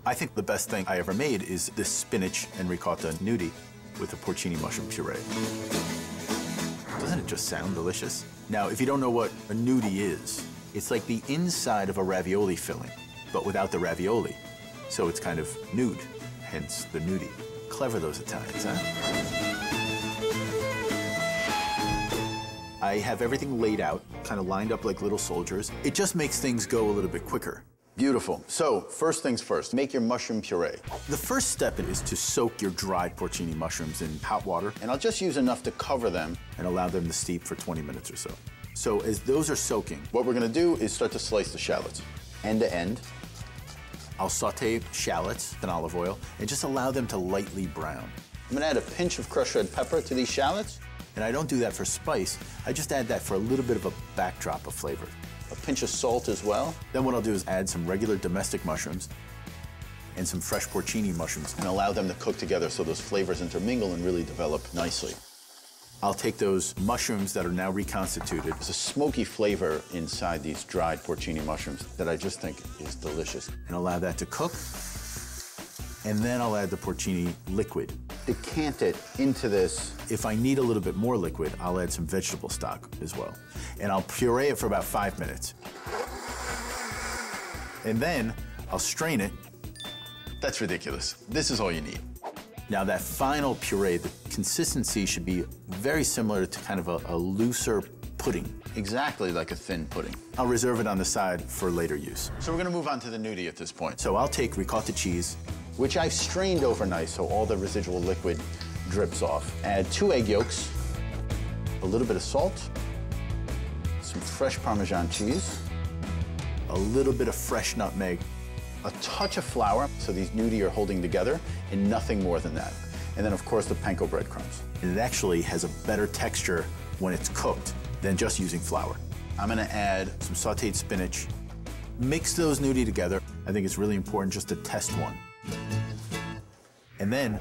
I think the best thing I ever made is this spinach and ricotta gnudi with a porcini mushroom puree. Doesn't it just sound delicious? Now, if you don't know what a gnudi is, it's like the inside of a ravioli filling, but without the ravioli. So it's kind of nude, hence the gnudi. Clever, those Italians, huh? I have everything laid out, kind of lined up like little soldiers. It just makes things go a little bit quicker. Beautiful. So, first things first, make your mushroom puree. The first step is to soak your dried porcini mushrooms in hot water. And I'll just use enough to cover them. And allow them to steep for 20 minutes or so. So as those are soaking, what we're gonna do is start to slice the shallots, end to end. I'll saute shallots in olive oil and just allow them to lightly brown. I'm gonna add a pinch of crushed red pepper to these shallots. And I don't do that for spice, I just add that for a little bit of a backdrop of flavor. A pinch of salt as well. Then what I'll do is add some regular domestic mushrooms and some fresh porcini mushrooms. And allow them to cook together so those flavors intermingle and really develop nicely. I'll take those mushrooms that are now reconstituted. There's a smoky flavor inside these dried porcini mushrooms that I just think is delicious. And allow that to cook. And then I'll add the porcini liquid. Decant it into this. If I need a little bit more liquid, I'll add some vegetable stock as well. And I'll puree it for about 5 minutes. And then I'll strain it. That's ridiculous. This is all you need. Now that final puree, the consistency should be very similar to kind of a looser pudding. Exactly like a thin pudding. I'll reserve it on the side for later use. So we're gonna move on to the gnudi at this point. So I'll take ricotta cheese, which I've strained overnight so all the residual liquid drips off. Add 2 egg yolks, a little bit of salt, some fresh Parmesan cheese, a little bit of fresh nutmeg, a touch of flour, so these gnudi are holding together, and nothing more than that. And then, of course, the panko breadcrumbs. And it actually has a better texture when it's cooked than just using flour. I'm gonna add some sauteed spinach. Mix those gnudi together. I think it's really important just to test one. And then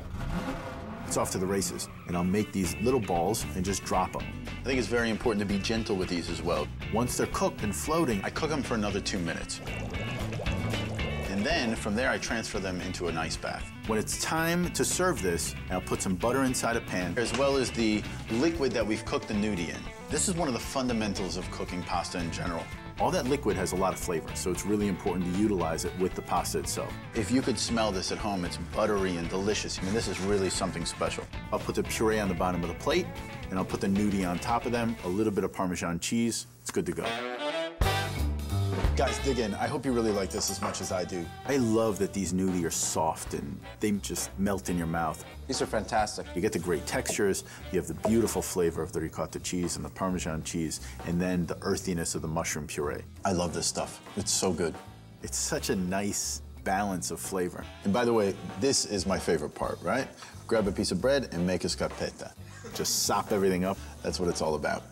it's off to the races. And I'll make these little balls and just drop them. I think it's very important to be gentle with these as well. Once they're cooked and floating, I cook them for another 2 minutes. And then from there, I transfer them into an ice bath. When it's time to serve this, I'll put some butter inside a pan, as well as the liquid that we've cooked the gnudi in. This is one of the fundamentals of cooking pasta in general. All that liquid has a lot of flavor, so it's really important to utilize it with the pasta itself. If you could smell this at home, it's buttery and delicious. I mean, this is really something special. I'll put the puree on the bottom of the plate, and I'll put the gnudi on top of them, a little bit of Parmesan cheese. It's good to go. Guys, dig in. I hope you really like this as much as I do. I love that these gnudi are soft and they just melt in your mouth. These are fantastic. You get the great textures, you have the beautiful flavor of the ricotta cheese and the Parmesan cheese, and then the earthiness of the mushroom puree. I love this stuff. It's so good. It's such a nice balance of flavor. And by the way, this is my favorite part, right? Grab a piece of bread and make a scarpetta. Just sop everything up. That's what it's all about.